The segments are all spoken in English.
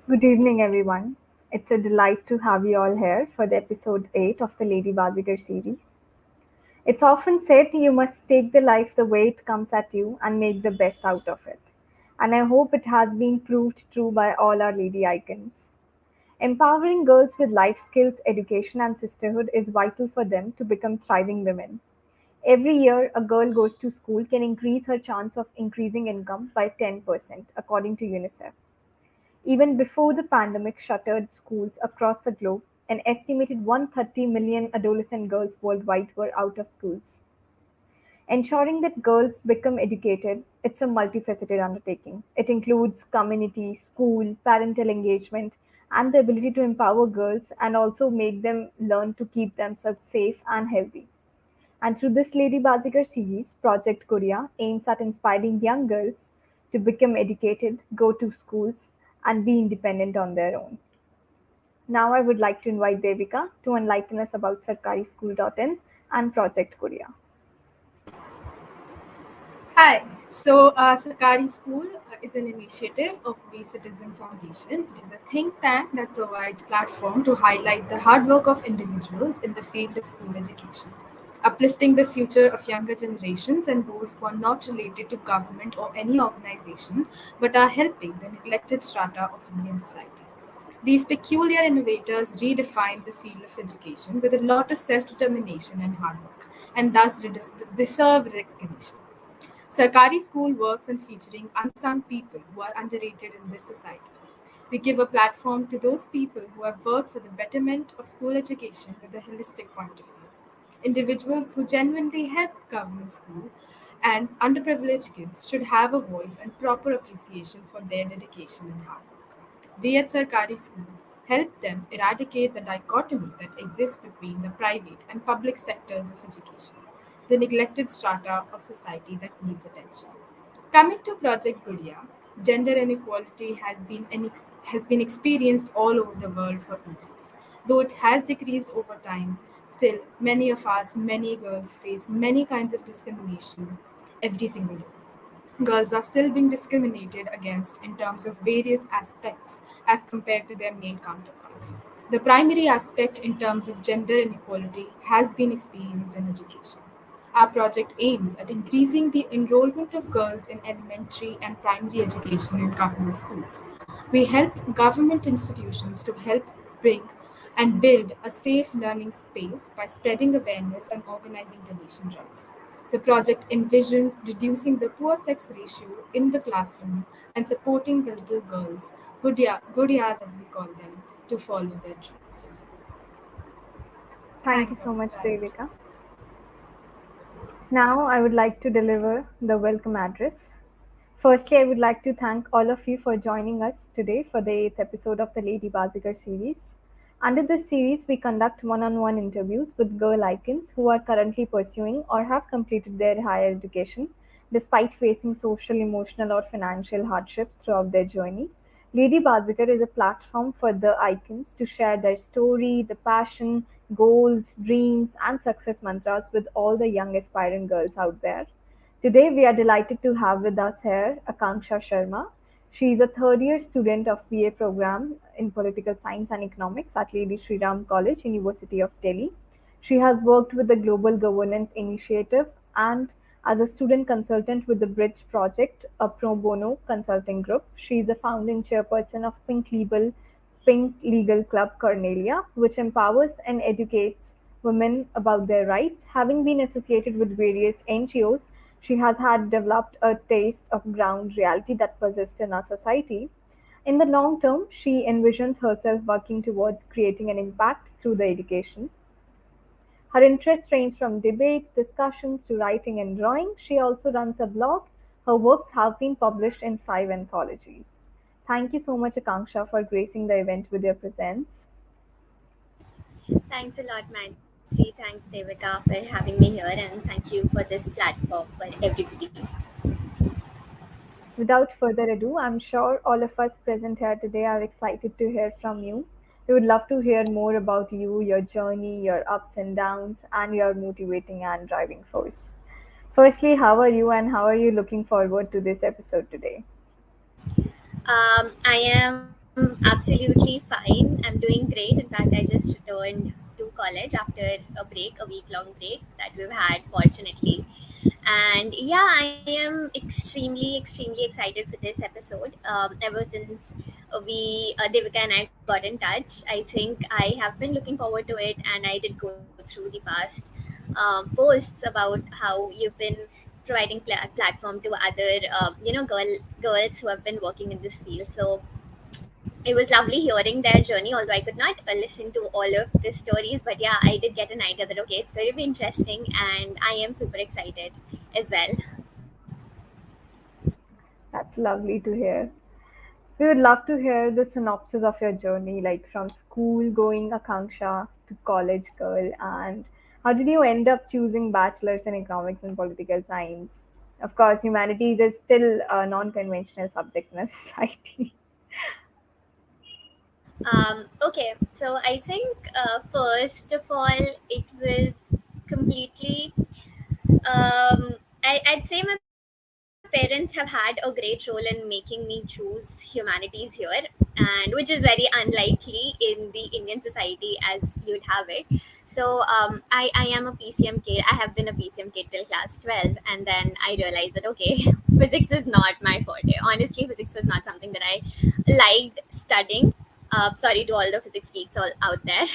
Good evening, everyone. It's a delight to have you all here for the episode 8 of the Lady Baazigar series. It's often said you must take the life the way it comes at you and make the best out of it. And I hope it has been proved true by all our lady icons. Empowering girls with life skills, education, and sisterhood is vital for them to become thriving women. Every year, a girl goes to school can increase her chance of increasing income by 10%, according to UNICEF. Even before the pandemic shuttered schools across the globe, an estimated 130 million adolescent girls worldwide were out of schools. Ensuring that girls become educated, it's a multifaceted undertaking. It includes community, school, parental engagement, and the ability to empower girls and also make them learn to keep themselves safe and healthy. And through this Lady Bazigar series, Project Korea aims at inspiring young girls to become educated, go to schools, and be independent on their own. Now, I would like to invite Devika to enlighten us about sarkarischool.in and Project Korea. Hi. Sakari School is an initiative of We Citizen Foundation. It is a think tank that provides platform to highlight the hard work of individuals in the field of school education, uplifting the future of younger generations and those who are not related to government or any organization, but are helping the neglected strata of Indian society. These peculiar innovators redefine the field of education with a lot of self determination and hard work, and thus deserve recognition. Sarkari school works on featuring unsung people who are underrated in this society. We give a platform to those people who have worked for the betterment of school education with a holistic point of view. Individuals who genuinely help government school and underprivileged kids should have a voice and proper appreciation for their dedication and hard work. We at Sarkari School help them eradicate the dichotomy that exists between the private and public sectors of education, the neglected strata of society that needs attention. Coming to Project Gudia, gender inequality has been experienced all over the world for ages. Though it has decreased over time, still many of us, many girls face many kinds of discrimination every single day. Girls are still being discriminated against in terms of various aspects as compared to their male counterparts. The primary aspect in terms of gender inequality has been experienced in education. Our project aims at increasing the enrollment of girls in elementary and primary education in government schools. We help government institutions to help bring and build a safe learning space by spreading awareness and organizing donation drives. The project envisions reducing the poor sex ratio in the classroom and supporting the little girls, Gudiyas as we call them, to follow their dreams. Thank you Thank you. so much, Right. Devika. Now, I would like to deliver the welcome address. Firstly, I would like to thank all of you for joining us today for the 8th episode of the Lady Bazigar series. Under this series, we conduct one on one interviews with girl icons who are currently pursuing or have completed their higher education despite facing social, emotional, or financial hardships throughout their journey. Lady Bazigar is a platform for the icons to share their story, the passion, goals, dreams, and success mantras with all the young aspiring girls out there. Today, we are delighted to have with us here Akanksha Sharma. She is a third year student of BA program in Political Science and Economics at Lady Shri Ram College, University of Delhi. She has worked with the Global Governance Initiative and as a student consultant with the Bridge Project, a pro bono consulting group. She is a founding chairperson of Pink Legal Club Cornelia, which empowers and educates women about their rights. Having been associated with various NGOs, she has had developed a taste of ground reality that persists in our society. In the long term, she envisions herself working towards creating an impact through the education. Her interests range from debates, discussions to writing and drawing. She also runs a blog. Her works have been published in 5 anthologies. Thank you so much, Akanksha, for gracing the event with your presence. Thanks a lot, Manji. Thanks, Devika, for having me here, and thank you for this platform for everybody. Without further ado, I'm sure all of us present here today are excited to hear from you. We would love to hear more about you, your journey, your ups and downs, and your motivating and driving force. Firstly, how are you and how are you looking forward to this episode today? I am Absolutely fine. I'm doing great. In fact, I just returned to college after a break, a week long break that we've had, fortunately. And yeah, I am extremely excited for this episode. Ever since Devika and I got in touch, I think I have been looking forward to it, and I did go through the past posts about how you've been providing platform to other girls who have been working in this field. So it was lovely hearing their journey, although I could not listen to all of the stories. But yeah, I did get an idea that okay, it's going to be interesting, and I am super excited as well. That's lovely to hear. We would love to hear the synopsis of your journey, like from school going Akanksha to college girl, and how did you end up choosing bachelor's in economics and political science? Of course, humanities is still a non-conventional subject in a society. Okay, so I think first of all, it was completely. I'd say my parents have had a great role in making me choose humanities here, and which is very unlikely in the Indian society as you'd have it. So I am a PCM kid. I have been a PCM kid till class 12, and then I realized that okay, physics is not my forte. Honestly, physics was not something that I liked studying. Sorry to all the physics geeks all out there.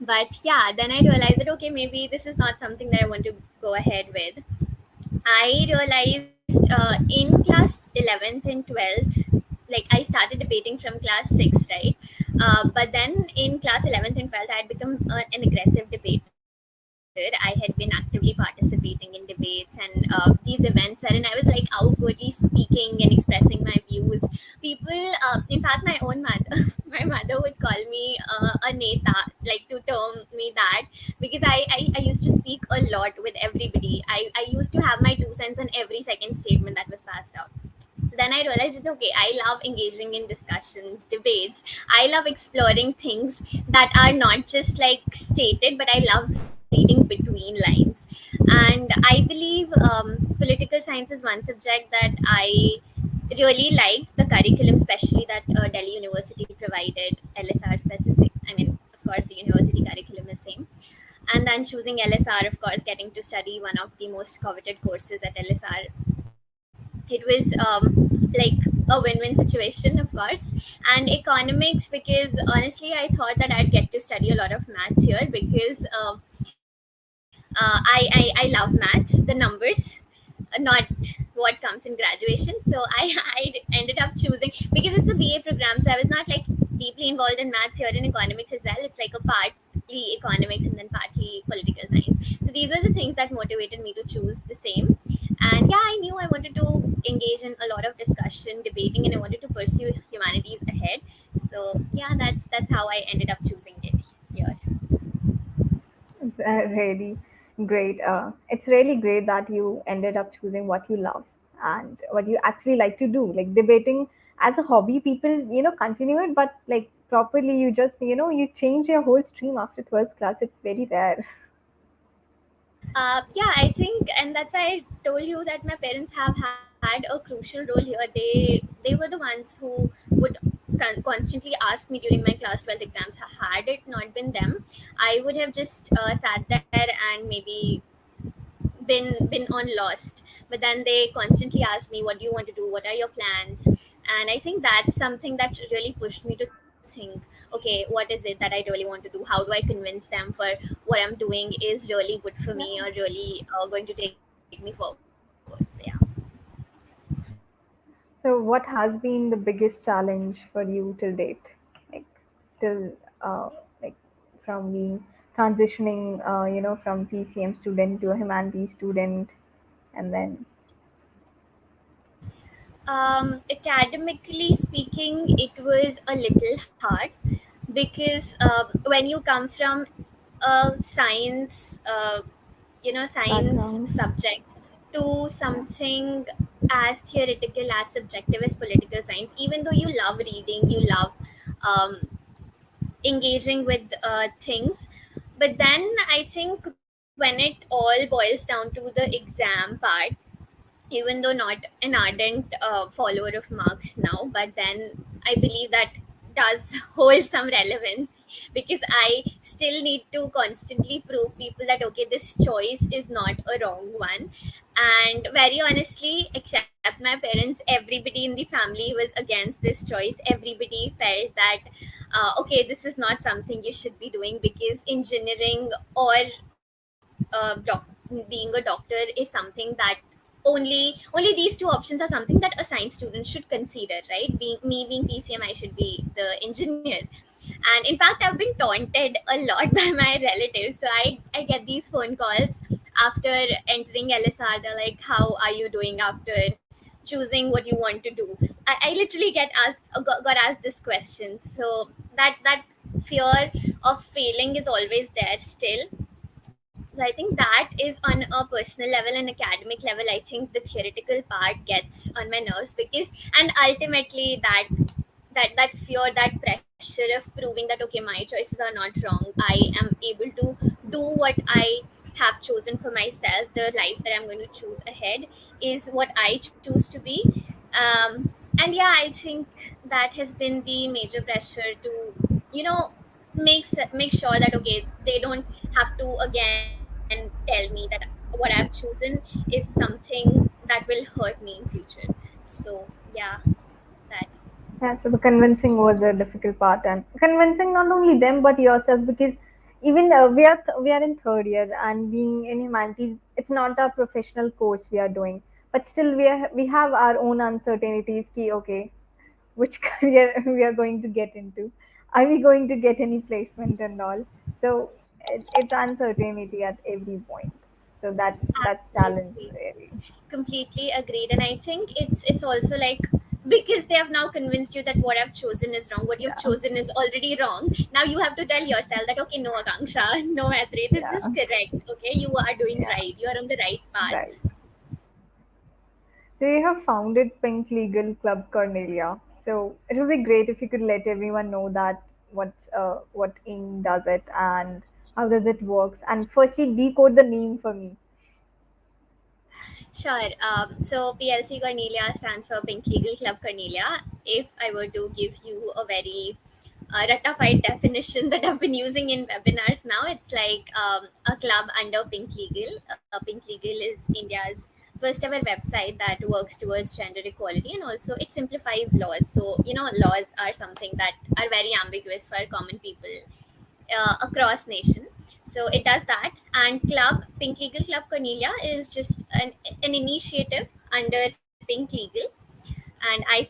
But yeah, then I realized that okay, maybe this is not something that I want to go ahead with. I realized in class 11th and 12th, like I started debating from class 6, right? But then in class 11th and 12th, I had become an aggressive debater. I had been actively participating in debates and these events wherein I was like outwardly speaking and expressing my views. People, in fact, my own mother, my mother would call me a neta, like to term me that, because I used to speak a lot with everybody. I used to have my 2 cents on every second statement that was passed out. So then I realized that okay, I love engaging in discussions, debates. I love exploring things that are not just like stated, but I love reading between lines. And I believe political science is one subject that I really liked the curriculum, especially that Delhi University provided LSR specific. I mean, of course, the university curriculum is same. And then choosing LSR, of course, getting to study one of the most coveted courses at LSR, it was like a win-win situation, of course. And economics, because honestly I thought that I'd get to study a lot of maths here, because I love maths, the numbers, not what comes in graduation. So I ended up choosing, because it's a BA program, so I was not like deeply involved in maths here in economics as well. It's like a partly economics and then partly political science. So these are the things that motivated me to choose the same. And yeah, I knew I wanted to engage in a lot of discussion, debating, and I wanted to pursue humanities ahead. So yeah, that's how I ended up choosing it here. It's really great. It's really great that you ended up choosing what you love and what you actually like to do. Like debating as a hobby, people, continue it, but like properly, you just, you change your whole stream after 12th class. It's very rare. Yeah, I think, and that's why I told you that my parents have had a crucial role here. They were the ones who would constantly ask me during my class 12th exams. Had it not been them, I would have just sat there and maybe been on lost. But then they constantly asked me, what do you want to do, what are your plans? And I think that's something that really pushed me to think, okay, what is it that I really want to do, how do I convince them for what I'm doing is really good for me or really going to take me forward. So yeah. So, what has been the biggest challenge for you till date? Like, till, like, from being transitioning, from PCM student to a humanities student, and then, Academically speaking, it was a little hard, because when you come from a science background. subject to Yeah. something as theoretical, as subjective as political science, even though you love reading, you love um, engaging with things, but then I think when it all boils down to the exam part, even though not an ardent follower of Marx now, but then I believe that does hold some relevance, because I still need to constantly prove people that okay, this choice is not a wrong one. And very honestly, except my parents, everybody in the family was against this choice. Everybody felt that okay, this is not something you should be doing, because engineering or being a doctor is something that only these two options are something that a science student should consider, right? Being PCM, I should be the engineer. And in fact, I've been taunted a lot by my relatives. So I get these phone calls after entering LSR. They're like, how are you doing after choosing what you want to do? I literally got asked this question. So that fear of failing is always there still. So I think that is on a personal level and academic level. I think the theoretical part gets on my nerves, because and ultimately that fear, that pressure of proving that okay, my choices are not wrong, I am able to do what I have chosen for myself, the life that I'm going to choose ahead is what I choose to be. And yeah, I think that has been the major pressure to, you know, make sure that okay, they don't have to again tell me that what I've chosen is something that will hurt me in future. So yeah, that. Yeah, so the convincing was the difficult part, and convincing not only them but yourself, because even we are in third year, and being in humanities, it's not a professional course we are doing, but still we have our own uncertainties. Ki okay, which career we are going to get into? Are we going to get any placement and all? So it's uncertainty at every point. So that's challenge Absolutely. really. Completely agreed. And I think it's also like, because they have now convinced you that what I've chosen is wrong, what you've Yeah, chosen is already wrong. Now you have to tell yourself that okay, no Akanksha, no Maitri, this is yeah, correct. Okay, you are doing yeah, right. You are on the right right. path. So you have founded Pink Legal Club Cornelia. So it would be great if you could let everyone know that what ING does it and how does it works. And firstly, decode the name for me. Sure. So PLC Cornelia stands for Pink Legal Club Cornelia. If I were to give you a very ratified definition that I've been using in webinars now, it's like a club under Pink Legal. Pink Legal is India's first ever website that works towards gender equality, and also it simplifies laws. So, you know, laws are something that are very ambiguous for common people across nation. So it does that. And club Pink Legal Club Cornelia is just an initiative under Pink Legal. And I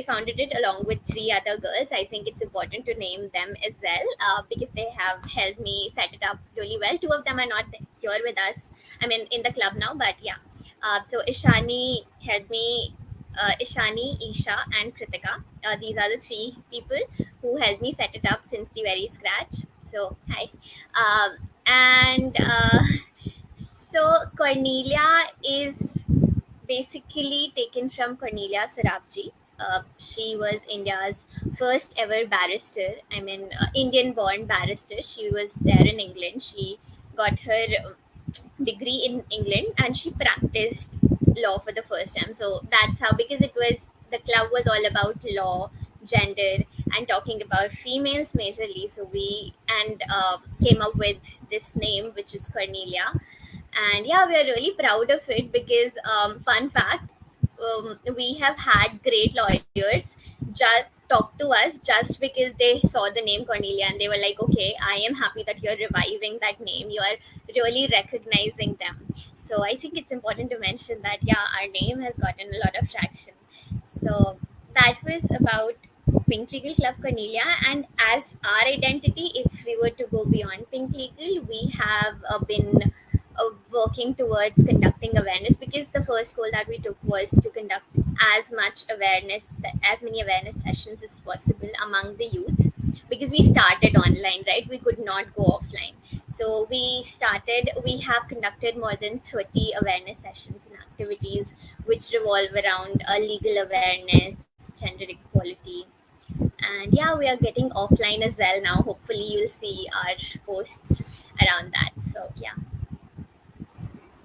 founded it along with three other girls. I think it's important to name them as well, because they have helped me set it up really well. Two of them are not here with us, I mean in the club now, but yeah. So Ishani helped me, Ishani, Isha, and Kritika. These are the three people who helped me set it up since the very scratch. So hi. And so Cornelia is basically taken from Cornelia Sarabji. She was India's first ever barrister. I mean, Indian born barrister. She was there in England. She got her degree in England, and she practiced law for the first time. So that's how, because it was, the club was all about law, gender, and talking about females majorly. So we and came up with this name, which is Cornelia. And yeah, we are really proud of it because fun fact, we have had great lawyers just talk to us just because they saw the name Cornelia, and they were like, okay, I am happy that you're reviving that name, you are really recognizing them. So I think it's important to mention that yeah, our name has gotten a lot of traction. So that was about Pink Legal Club Cornelia. And as our identity, if we were to go beyond Pink Legal, we have been working towards conducting awareness, because the first goal that we took was to conduct as many awareness sessions as possible among the youth, because we started online, right? We could not go offline. So we have conducted more than 30 awareness sessions and activities which revolve around legal awareness, gender equality. And yeah, we are getting offline as well now. Hopefully you'll see our posts around that. So yeah.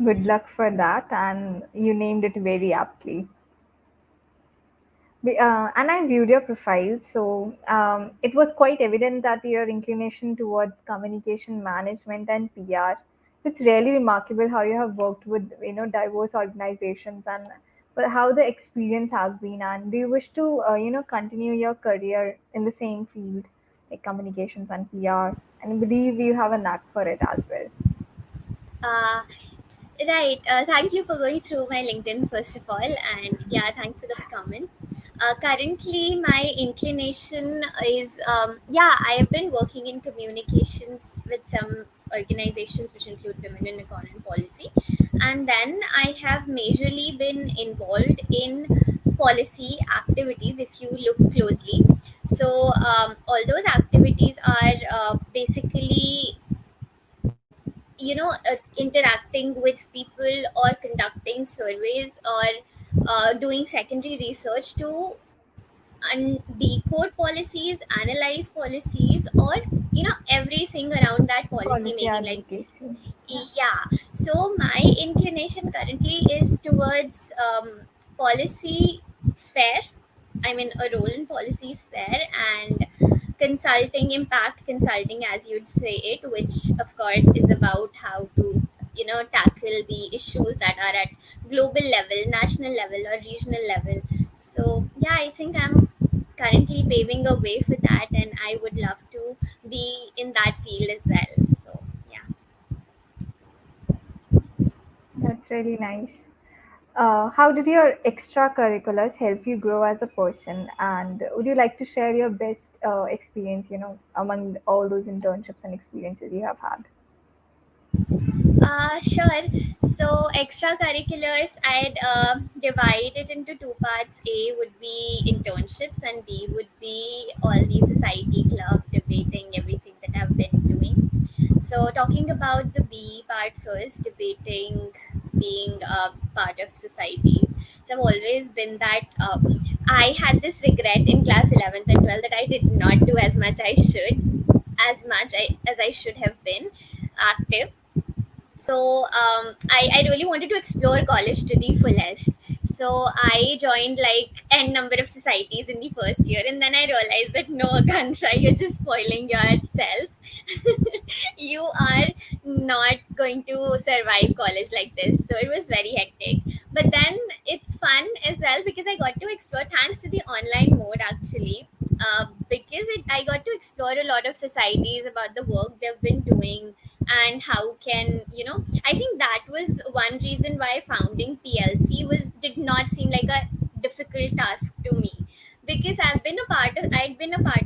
Good luck for that, and you named it very aptly. And I viewed your profile, so it was quite evident that your inclination towards communication management and PR. So it's really remarkable how you have worked with diverse organizations and but how the experience has been. And do you wish to continue your career in the same field like communications and PR? And I believe you have a knack for it as well. Uh, right. Thank you for going through my LinkedIn, first of all. And yeah, thanks for those comments. Currently, my inclination is, yeah, I have been working in communications with some organizations which include Women in Econ and Policy. And then I have majorly been involved in policy activities if you look closely. So, all those activities are basically interacting with people or conducting surveys or doing secondary research to decode policies, analyze policies, or everything around that policy Policy making, like, advocacy. Yeah. yeah. So my inclination currently is towards policy sphere. I mean, a role in policy sphere and consulting, impact consulting, as you'd say it, which of course is about how to tackle the issues that are at global level, national level, or regional level. So yeah, I think I'm currently paving a way for that, and I would love to be in that field as well. So yeah. That's really nice. How did your extracurriculars help you grow as a person? And would you like to share your best experience, among all those internships and experiences you have had? Sure. So extracurriculars, I'd divide it into two parts. A would be internships, and B would be all the society club debating, everything that I've been doing. So talking about the B part first, debating, being part of societies. So I've always been that. I had this regret in class 11th and 12th that I did not do as I should have been active. So I really wanted to explore college to the fullest. So I joined like n number of societies in the first year, and then I realized that no, Akanksha, you're just spoiling yourself. You are not going to survive college like this. So it was very hectic. But then it's fun as well because I got to explore, thanks to the online mode actually. Because I got to explore a lot of societies about the work they've been doing, and how can I think that was one reason why founding PLC was did not seem like a difficult task to me, because I'd been a part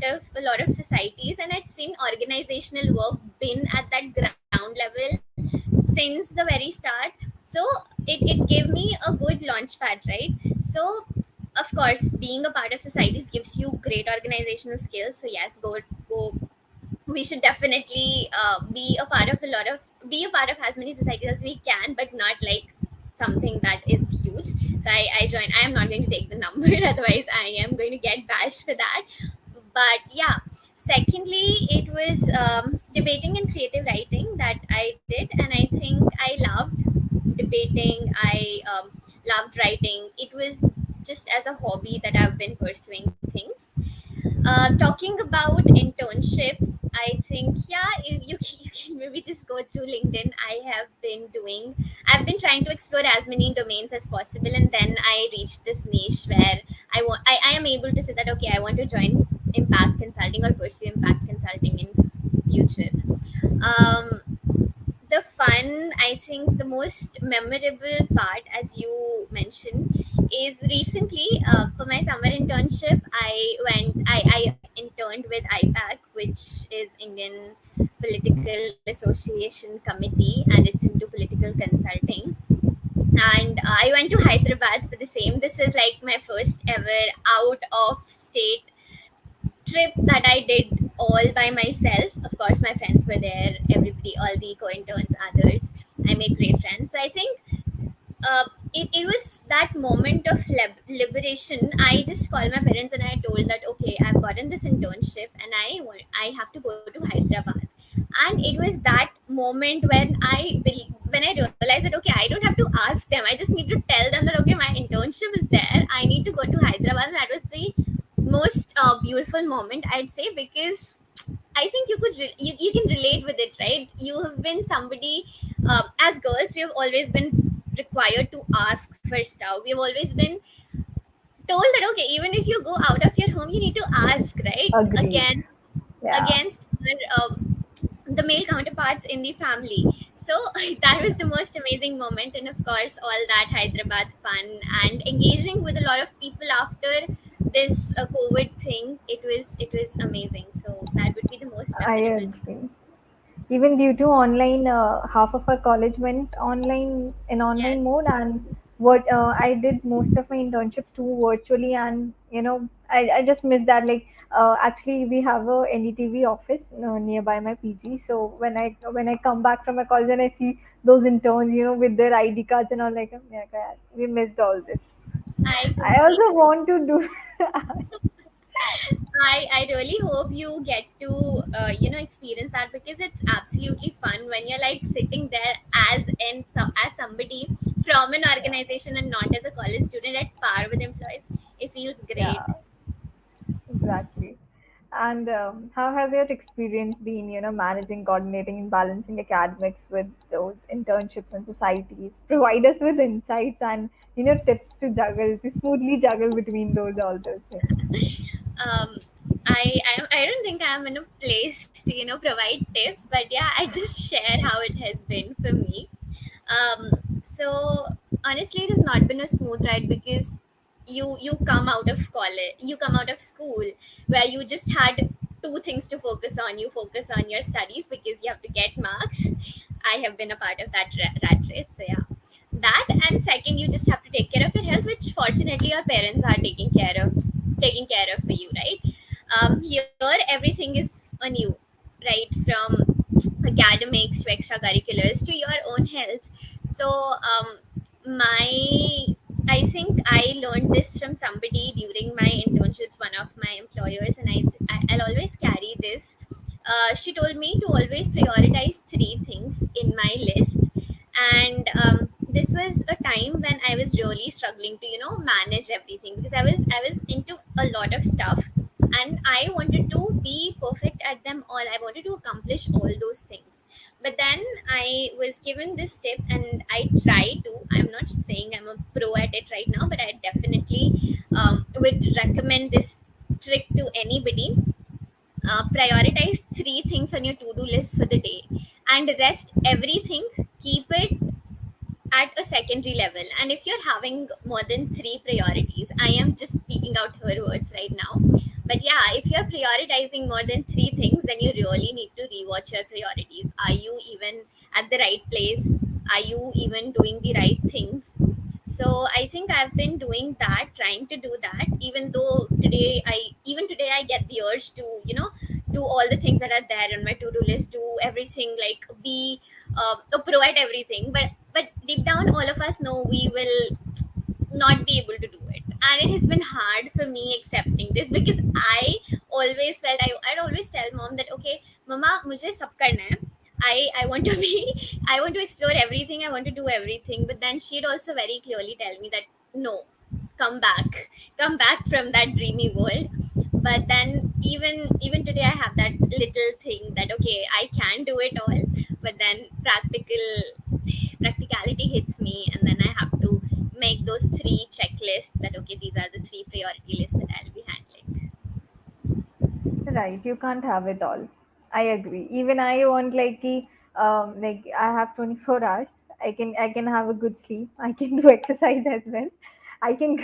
of a lot of societies, and I'd seen organizational work been at that ground level since the very start. So it gave me a good launch pad, right? So of course, being a part of societies gives you great organizational skills. So yes, go we should definitely be a part of as many societies as we can, but not like something that is huge. So I joined. I am not going to take the number, otherwise I am going to get bashed for that. But yeah, secondly, it was debating and creative writing that I did, and I think I loved debating. I loved writing. It was just as a hobby that I've been pursuing things. Talking about internships, I think, yeah, you can maybe just go through LinkedIn. I've been trying to explore as many domains as possible, and then I reached this niche where I am able to say that, okay, I want to join impact consulting or pursue impact consulting in future. Um, the fun, I think the most memorable part, as you mentioned, is recently for my summer internship, I interned with IPAC, which is Indian Political Association Committee, and it's into political consulting. And I went to Hyderabad for the same. This was like my first ever out of state trip that I did all by myself. Of course, my friends were there, everybody, all the co interns, others. I made great friends. So I think it was that moment of liberation. I just called my parents and I told that, okay, I've gotten this internship and I have to go to Hyderabad. And it was that moment when when I realized that okay, I don't have to ask them, I just need to tell them that okay, my internship is there, I need to go to Hyderabad. And that was the most beautiful moment, I'd say, because I think you can relate with it, right? You have been somebody, as girls, we have always been required to ask for stuff. We have always been told that okay, even if you go out of your home, you need to ask, right? Agreed. Yeah. Against the male counterparts in the family. So that was the most amazing moment, and of course, all that Hyderabad fun and engaging with a lot of people after this COVID thing. It was amazing. So that would be the most I memorable. agree. Even due to online, half of our college went online in online Yes, mode, and what I did most of my internships too virtually, and I just missed that. Like, actually, we have a NDTV office nearby my PG. So when I come back from my college and I see those interns, with their ID cards and all, like, yeah, God, we missed all this. I I completely. also want to do. I really hope you get to experience that, because it's absolutely fun when you're like sitting there as somebody from an Yeah, organization and not as a college student at par with employees. It feels great. yeah, exactly. And how has your experience been, managing, coordinating, and balancing academics with those internships and societies? Provide us with insights and, tips to juggle, to smoothly juggle between all those things. um, I don't think I'm in a place to provide tips, but yeah, I just share how it has been for me. So honestly, it has not been a smooth ride, because you come out of college, you come out of school where you just had two things to focus on. You focus on your studies because you have to get marks. I have been a part of that rat race, so yeah, that. And second, you just have to take care of your health, which fortunately your parents are taking care of for you, right? Here everything is on you, right? From academics to extracurriculars to your own health. So my I think I learned this from somebody during my internships, one of my employers, and I'll always carry this. She told me to always prioritize three things in my list. And this was a time when I was really struggling to manage everything, because I was into a lot of stuff, and I wanted to be perfect at them all. I wanted to accomplish all those things. But then I was given this tip, and I try to. I'm not saying I'm a pro at it right now, but I definitely would recommend this trick to anybody. Prioritize three things on your to-do list for the day, and rest everything, keep it at a secondary level. And if you're having more than three priorities, I am just speaking out her words right now, but yeah, if you're prioritizing more than three things, then you really need to rewatch your priorities. Are you even at the right place? Are you even doing the right things? So I think I've been doing that, trying to do that, even though today I get the urge to do all the things that are there on my to-do list, do everything, like be a pro at everything. But deep down, all of us know we will not be able to do it, and it has been hard for me accepting this, because I always felt I'd always tell mom that okay, mama, mujhe sab karna hai. I want to be I want to explore everything, I want to do everything. But then she'd also very clearly tell me that no, come back, come back from that dreamy world. But then even today I have that little thing that okay, I can do it all. But then practicality hits me, and then I have to make those three checklists that okay, these are the three priority lists that I'll be handling. Right, you can't have it all. I agree. Even I want like I have 24 hours. I can have a good sleep. I can do exercise as well. I can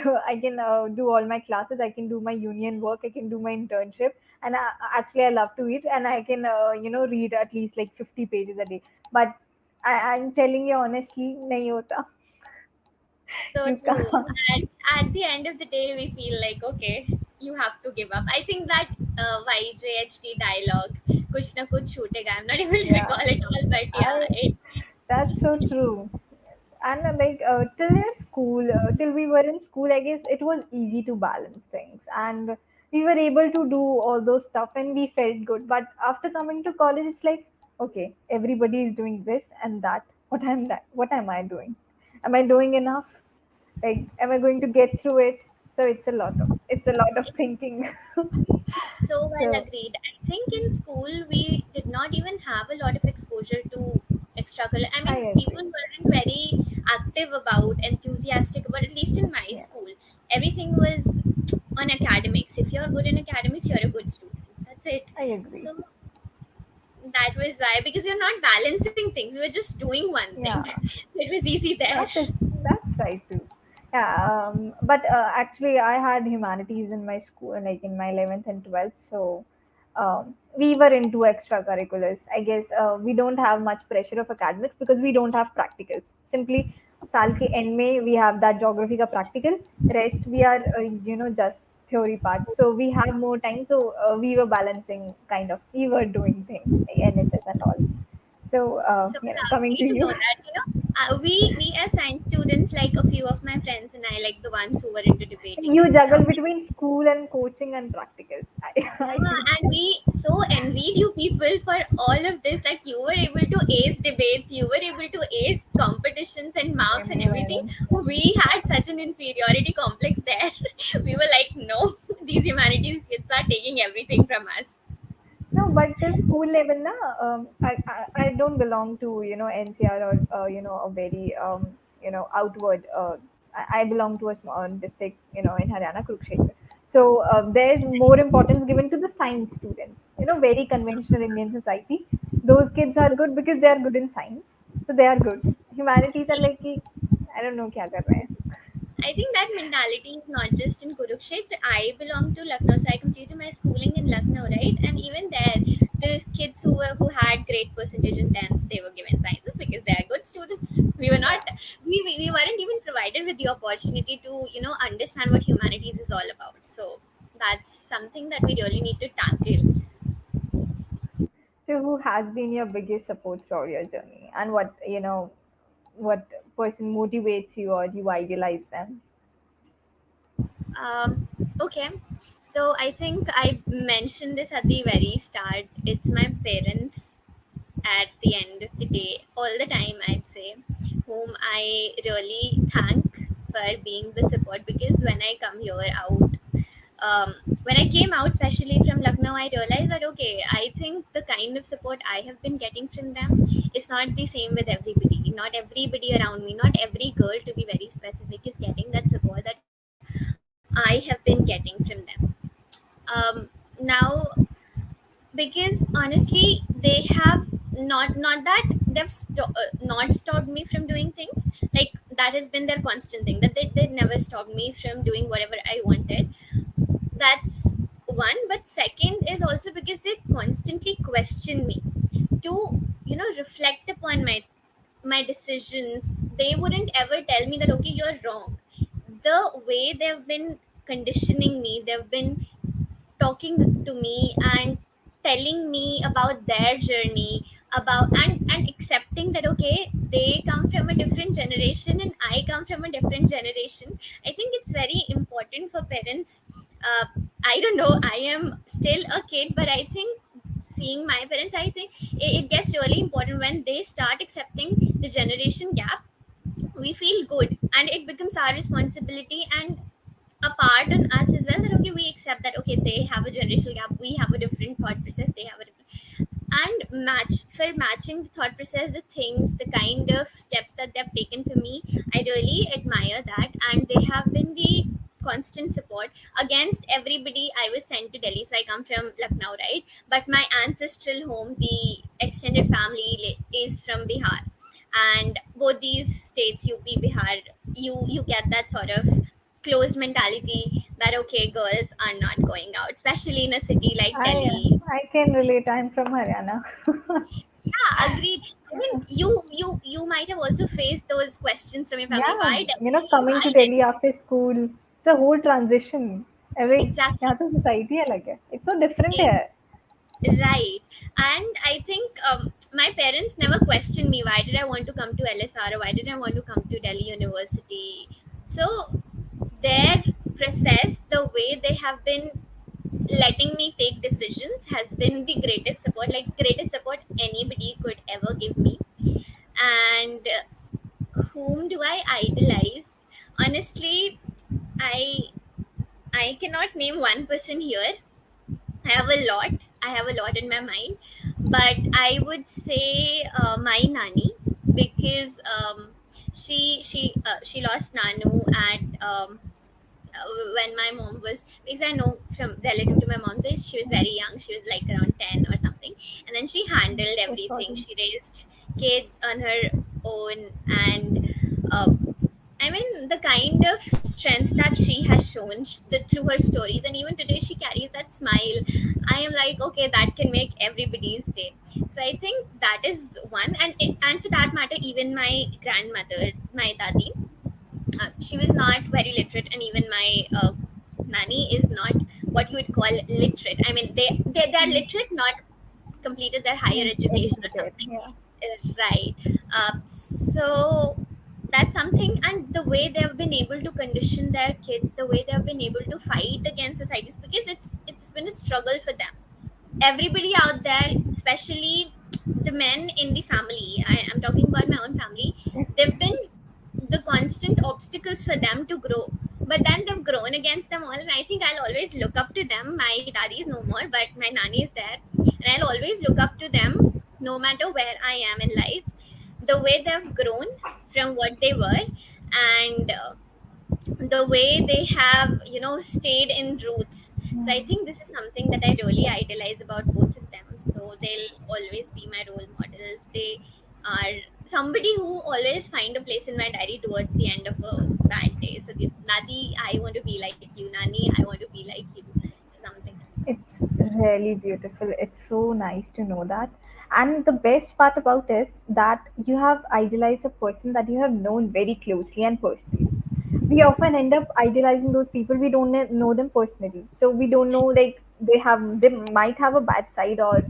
do all my classes. I can do my union work. I can do my internship. And actually, I love to eat. And I can read at least like 50 pages a day. But I'm telling you honestly, nahi hota. So You true. can't. At the end of the day, we feel like okay, you have to give up. I think that YJHT dialogue, "kuch na kuch chutega." I'm not able to Yeah, recall it all, but yeah, I. it That's so true. And till your school, till we were in school, I guess it was easy to balance things, and we were able to do all those stuff, and we felt good. But after coming to college, it's like, okay, everybody is doing this and that. What am I doing? Am I doing enough? Like, am I going to get through it? So it's a lot of thinking. So well So agreed. I think in school we did not even have a lot of exposure to extracurricular. I I mean, agree. people weren't very active about, enthusiastic about. At least in my Yeah, school, everything was on academics. If you're good in academics, you're a good student. That's it. I agree. So that was why, because we were not balancing things. We were just doing one thing. Yeah. It was easy there. That's right too. Yeah, but actually, I had humanities in my school, like in my 11th and 12th. So we were into extracurriculars. I guess we don't have much pressure of academics because we don't have practicals. Simply, साल के end में we have that geography का practical. Rest we are just theory part. So we have more time. So we were balancing kind of. We were doing things like NSS and all. So So coming lovely to to know you. that. We as science students, like a few of my friends and I, like the ones who were into debating You and stuff. juggle between school and coaching and practicals. I Yeah, feel. and we so envied you people for all of this. Like you were able to ace debates, you were able to ace competitions and marks and everything. Amen. We had such an inferiority complex there. We were like, no, these humanities kids are taking everything from us. No, but till school level, na, I don't belong to NCR or a very outward. I belong to a small district in Haryana, Kurukshetra. So there's more importance given to the science students. Very conventional Indian society. Those kids are good because they are good in science, so they are good. Humanities are like कि, I don't know क्या कर रहे हैं. I think that mentality is not just in Kurukshetra. I belong to Lucknow, so I completed my schooling in Lucknow, right? And even there, the kids who had great percentage in tenth, they were given sciences because they are good students. We were Yeah. not, we weren't even provided with the opportunity to understand what humanities is all about. So that's something that we really need to tackle. So who has been your biggest support throughout your journey, and what person motivates you or you idealize them? Okay, so I think I mentioned this at the very start. It's my parents at the end of the day, all the time, I'd say, whom I really thank for being the support. Because when I come here out, um, when I came out, especially from Lucknow, I realized that okay, I think the kind of support I have been getting from them is not the same with everybody. Not everybody around me, not every girl to be very specific, is getting that support that I have been getting from them. Now, because honestly they have not that not stopped me from doing things. Like that has been their constant thing, that they never stopped me from doing whatever I wanted. That's one. But second is also because they constantly question me to reflect upon my decisions. They wouldn't ever tell me that okay, you're wrong. The way they've been conditioning me, they've been talking to me and telling me about their journey, about and accepting that okay, they come from a different generation and I come from a different generation. I think it's very important for parents. uh, I don't know, I am still a kid, but I think seeing my parents, I think it gets really important when they start accepting the generation gap. We feel good and it becomes our responsibility and a part on us as well, that okay, we accept that okay, they have a generational gap, we have a different thought process, they have a different, and matching the thought process, the things, the kind of steps that they've taken for me. I really admire that, and they have been the constant support. Against everybody, I was sent to Delhi, so I come from Lucknow, right? But my ancestral home, the extended family is from Bihar, and both these states, UP, Bihar, you get that sort of closed mentality that okay, girls are not going out, especially in a city like I Delhi. I can relate. I'm from Haryana. Yeah, agreed. I mean, you might have also faced those questions from your family. Yeah, Why Delhi? coming Why to Delhi Delhi? after school, it's a whole transition. Like Exactly. यहाँ तो society अलग है. It's so different Ex- here. Right. And I think my parents never questioned me why did I want to come to LSR, or why did I want to come to Delhi University. So their process, the way they have been letting me take decisions has been the greatest support, like greatest support anybody could ever give me. And whom do I idolize? Honestly, I I cannot name one person here. I have a lot. I have a lot in my mind, but I would say my nanny, because she lost Nanu at when my mom was, because I know from relative to my mom's age, she was very young. She was like around 10 or something, and then she handled So everything. sorry. She raised kids on her own, and uh, I mean, the kind of strength that she has shown through her stories, and even today she carries that smile. I am like, okay, that can make everybody's day. So I think that is one, and for that matter, even my grandmother, my dadi, she was not very literate, and even my nanny is not what you would call literate. I mean, they're literate, not completed their higher education or Educated, something. yeah. Right. So that's something, and the way they have been able to condition their kids, the way they have been able to fight against societies, because it's been a struggle for them. Everybody out there, especially the men in the family, I'm talking about my own family, they've been the constant obstacles for them to grow. But then they've grown against them all, and I think I'll always look up to them. My daddy is no more, but my nanny is there, and I'll always look up to them no matter where I am in life. The way they've grown from what they were, and the way they have, stayed in roots. So I think this is something that I really idolize about both of them. So they'll always be my role models. They are somebody who always find a place in my diary towards the end of a bad day. So Nadi, I want to be like you. Nani, I want to be like you. So something. It's really beautiful. It's so nice to know that. And the best part about is that you have idealized a person that you have known very closely and personally. We often end up idealizing those people we don't know them personally, so we don't know, like, they might have a bad side, or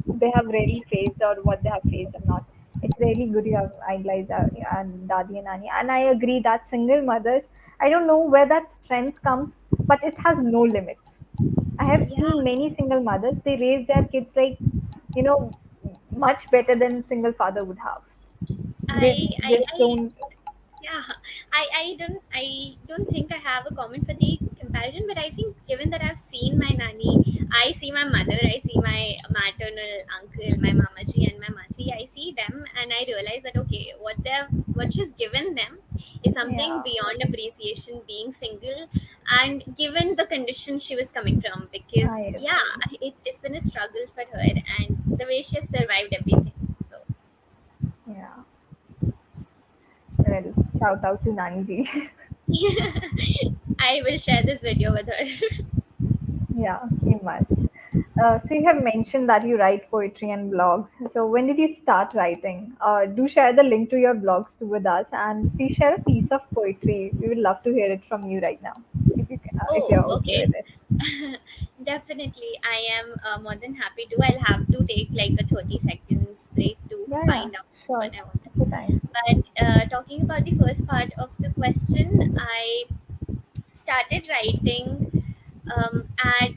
they have really faced, or what they have faced or not. It's really good you have idolized and Dadi and Nani, and I agree that single mothers, I don't know where that strength comes, but it has no limits. I have Yeah, seen many single mothers, they raise their kids like, you know much better than single father would have. They I, I, just I don't. yeah, I don't think I have a comment for the comparison, but I think given that I've seen my nanny, I see my mother, I see my maternal uncle, my mamaji and my masi, I see them, and I realize that okay, what she's given them is something Yeah, beyond appreciation, being single, and given the condition she was coming from, I because yeah, agree. it's been a struggle for her, and the way she has survived everything. So Yeah. Well, shout out to Nani ji. I will share this video with her. Yeah, you must. So you have mentioned that you write poetry and blogs. So when did you start writing? Do share the link to your blogs too with us, and please share a piece of poetry. We would love to hear it from you right now, if Oh, you're okay okay. with it. Definitely. I am more than happy to. I'll have to take like a 30 seconds break to Yeah, yeah, find out what sure. I want. Take your time. But talking about the first part of the question, I started writing at,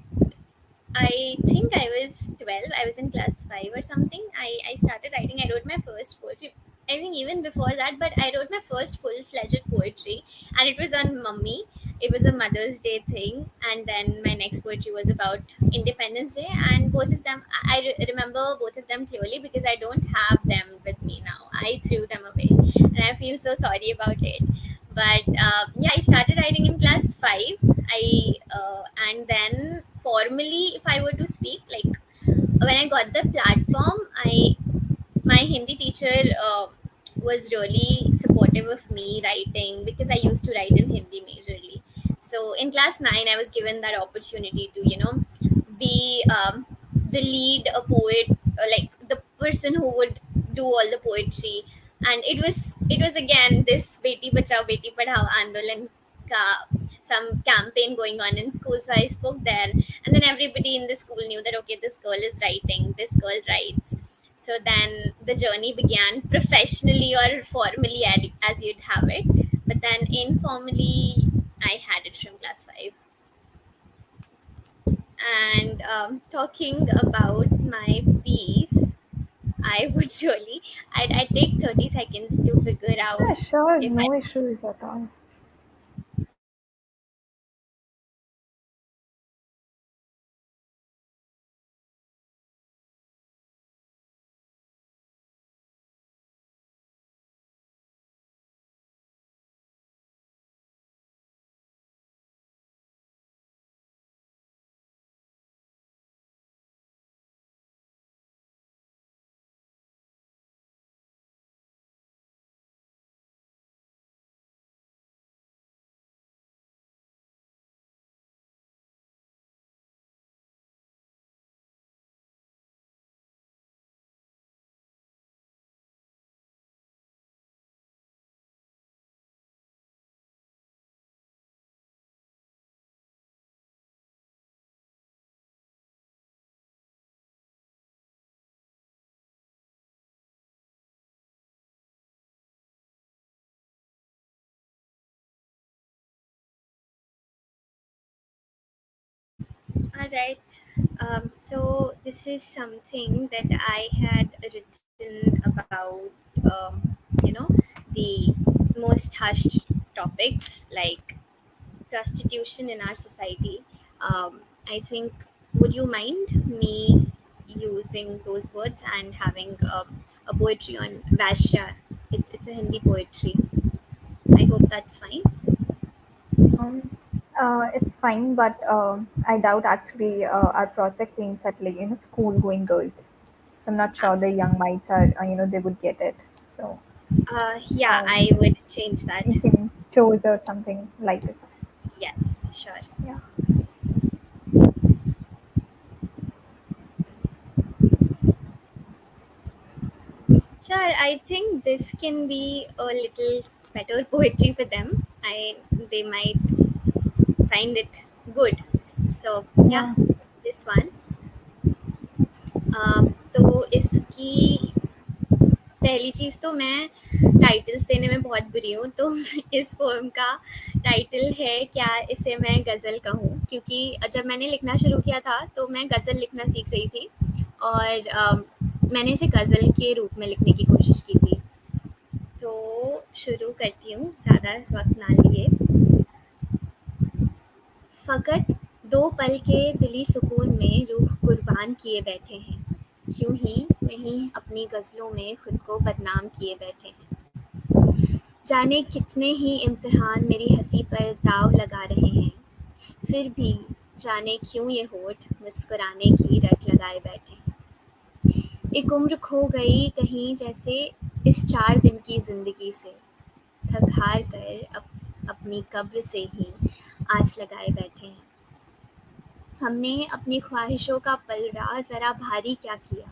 I think I was 12. I was in class 5 or something. I started writing. I wrote my first poetry. I think even before that, but I wrote my first full fledged poetry, and it was on Mummy. It was a Mother's Day thing, and then my next poetry was about Independence Day, and both of them, I remember both of them clearly because I don't have them with me now. I threw them away, and I feel so sorry about it. But yeah, I started writing in class 5. I And then formally, if I were to speak, like when I got the platform, I my Hindi teacher was really supportive of me writing, because I used to write in Hindi majorly. So in class 9, I was given that opportunity to, be the lead, a poet, like the person who would do all the poetry. And it was again this Beti Bachao Beti Padhao Andolan ka some campaign going on in school. So I spoke there, and then everybody in the school knew that okay, this girl is writing, this girl writes. So then the journey began professionally or formally, as you'd have it, but then informally I had it from class 5. And talking about my piece, I would surely, I'd take 30 seconds to figure out Yeah, sure, if I. no issues at all. All right. So this is something that I had written about, you know, the most hushed topics like prostitution in our society. I think, would you mind me using those words and having a poetry on Vaishya? It's a Hindi poetry. I hope that's fine. Um, it's fine, but I doubt actually our project aims at like school-going girls. So I'm not sure the young Absolutely. minds are they would get it. So Yeah, um, I would change that. you can choose or something like this. Yes, sure. Yeah. Sure, I think this can be a little better poetry for them. They might find it good. So yeah, Yeah. this one. तो इसकी पहली चीज़ तो मैं titles देने में बहुत बुरी हूँ, तो इस पोएम का टाइटल है क्या इसे मैं गज़ल कहूँ? क्योंकि जब मैंने लिखना शुरू किया था, तो मैं गज़ल लिखना सीख रही थी और मैंने इसे गज़ल के रूप में लिखने की कोशिश की थी। तो शुरू करती हूँ, ज़्यादा वक़्त ना लिए। फ़क़त 2 पल के दिली सुकून में रूह कुर्बान किए बैठे हैं, यूँ ही वहीं अपनी ग़ज़लों में खुद को बदनाम किए बैठे हैं। जाने कितने ही इम्तिहान मेरी हँसी पर दाव लगा रहे हैं, फिर भी जाने क्यों ये होठ मुस्कुराने की रट लगाए बैठे हैं। एक उम्र खो गई कहीं जैसे इस 4 दिन की ज़िंदगी से, थक हार कर अपनी कब्र से ही आस लगाए बैठे हैं। हमने अपनी ख्वाहिशों का पलड़ा ज़रा भारी क्या किया,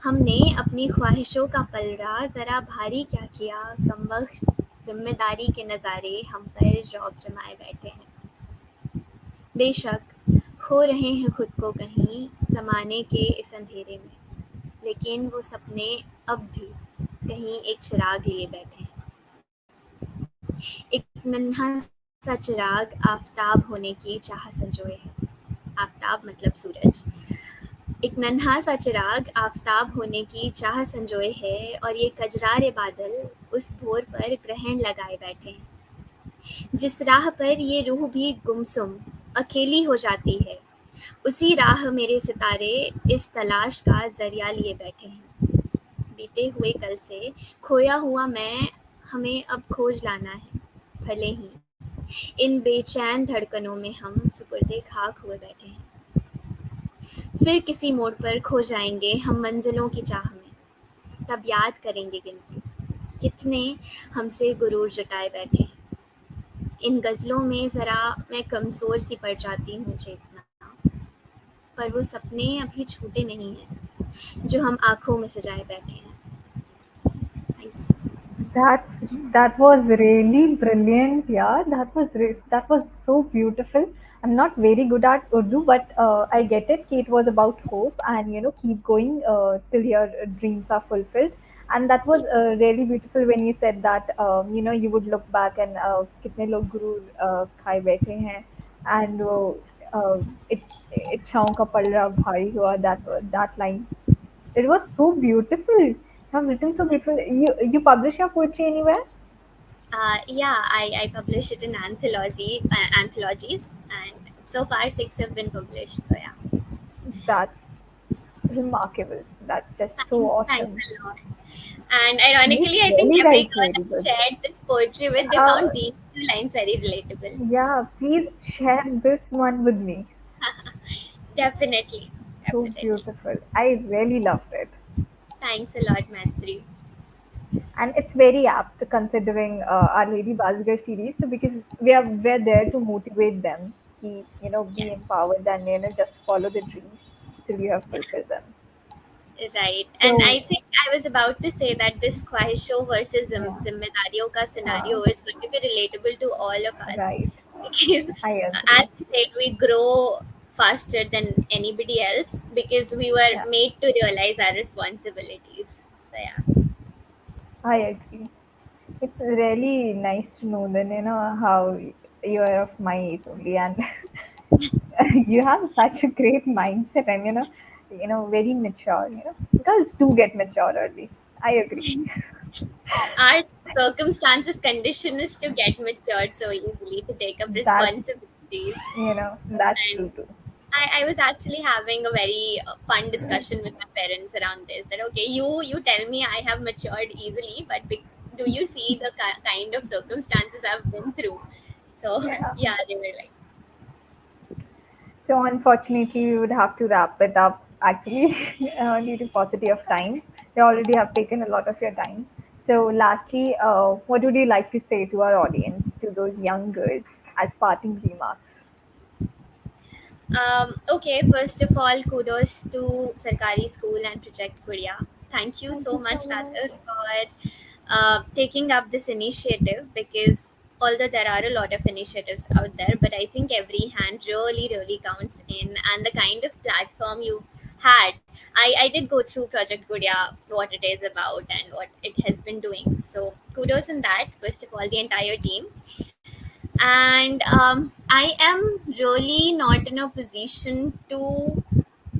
हमने अपनी ख्वाहिशों का पलड़ा ज़रा भारी क्या किया, कमबख्त ज़िम्मेदारी के नज़ारे हम पर रौब जमाए बैठे हैं। बेशक खो रहे हैं खुद को कहीं ज़माने के इस अंधेरे में, लेकिन वो सपने अब भी कहीं एक चिराग लिए बैठे हैं। एक नन्हा सा चिराग आफ़ताब होने की चाह संजोए है। आफ़ताब मतलब सूरज। एक नन्हा सा चिराग आफ़ताब होने की चाह संजोए है और ये कजरारे बादल उस भोर पर ग्रहण लगाए बैठे हैं। जिस राह पर ये रूह भी गुमसुम अकेली हो जाती है, उसी राह मेरे सितारे इस तलाश का ज़रिया लिए बैठे हैं। बीते हुए कल से खोया हुआ मैं हमें अब खोज लाना है, भले ही इन बेचैन धड़कनों में हम सुपुर्दे खाक हुए बैठे हैं। फिर किसी मोड़ पर खो जाएंगे हम मंजिलों की चाह में, तब याद करेंगे गिनती कितने हमसे गुरूर जताए बैठे हैं। इन गज़लों में ज़रा मैं कमज़ोर सी पड़ जाती हूँ चेतना, पर वो सपने अभी छूटे नहीं हैं जो हम आँखों में सजाए बैठे हैं। Thank you. That's that was really brilliant. Yeah, that was so beautiful. I'm not very good at Urdu, but I get it. It was about hope and keep going till your dreams are fulfilled. And that was really beautiful when you said that you would look back and कितने लोग गुरूर खाए बैठे हैं and uh, it it chaun ka pal raha bhai hua, that line. It was so beautiful. You have written so beautiful. You publish your poetry anywhere? Yeah, I publish it in anthologies, and so far six have been published. So yeah, That's remarkable. That's just so thanks awesome. a lot. And You ironically, I think really every write girl very I've good. shared this poetry with, they Uh, found these two lines very relatable. yeah, please share this one with me. Definitely, So definitely. beautiful. I really loved it. Thanks a lot, Matri. And it's very apt considering our Lady Baazigar series. So because we're there to motivate them, be Yes. empowered and just follow the dreams till you have fulfilled them. Right. And So I think I was about to say that this Khwahisho versus yeah, Zimmedariyo ka uh, scenario is going to be relatable to all of us right. because, I as agree. I said, we grow faster than anybody else because we were Yeah, made to realize our responsibilities. So, yeah. I agree. It's really nice to know then how you are of my age only, and you have such a great mindset, and very mature. Girls do get mature early. I agree. Our circumstances condition us to get matured so easily, to take up That's responsibilities. that's And true too. I was actually having a very fun discussion with my parents around this, that okay, you tell me I have matured easily, but do you see the kind of circumstances I've been through? So Yeah. yeah, they were like, So unfortunately, we would have to wrap it up actually due to paucity of time. We already have taken a lot of your time. So lastly, what would you like to say to our audience, to those young girls, as parting remarks? Okay, first of all, kudos to Sarkari School and Project Guriya. Thank you Thank so you so much, much. Rather, for taking up this initiative, because although there are a lot of initiatives out there, but I think every hand really, really counts in, and the kind of platform you've had. I did go through Project Guriya, what it is about and what it has been doing. So kudos in that, first of all, the entire team. And I am really not in a position to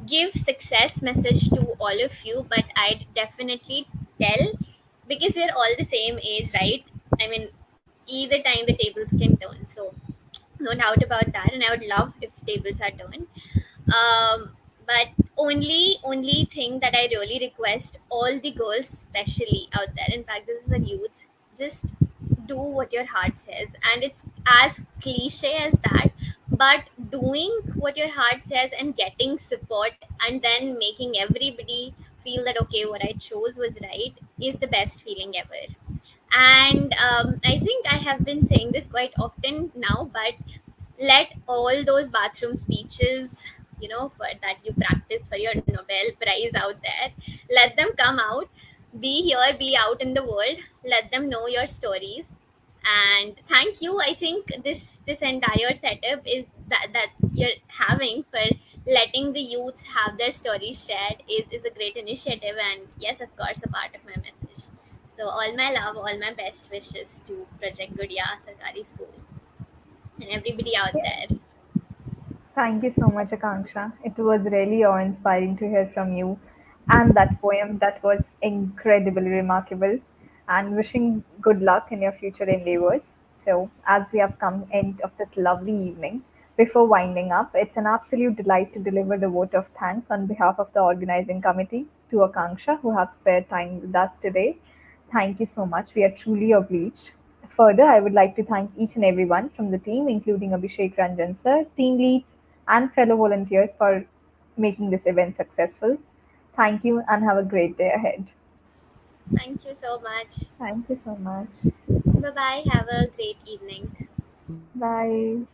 give success message to all of you, but I'd definitely tell, because we're all the same age, right? I mean, either time the tables can turn, so no doubt about that, and I would love if the tables are turned. But only thing that I really request all the girls, especially out there, in fact this is for youth, just do what your heart says. And it's as cliche as that, but doing what your heart says and getting support, and then making everybody feel that okay, what I chose was right, is the best feeling ever. And I think I have been saying this quite often now, but let all those bathroom speeches, for that you practice for your Nobel Prize out there, let them come out. Be here, be out in the world, let them know your stories. And thank you, I think this entire setup is that you're having for letting the youth have their stories shared is a great initiative, and yes, of course, a part of my message. So all my love, all my best wishes to Project Guriya Sarkari School and everybody out Yeah. there. Thank you so much, Akanksha. It was really awe-inspiring to hear from you. And that poem, that was incredibly remarkable. And wishing good luck in your future endeavors. So, as we have come end of this lovely evening, before winding up, it's an absolute delight to deliver the vote of thanks on behalf of the organizing committee to Akanksha, who have spared time with us today. Thank you so much. We are truly obliged. Further, I would like to thank each and everyone from the team, including Abhishek Ranjan sir, team leads, and fellow volunteers for making this event successful. Thank you and have a great day ahead. Thank you so much. Thank you so much. Bye bye. Have a great evening. Bye.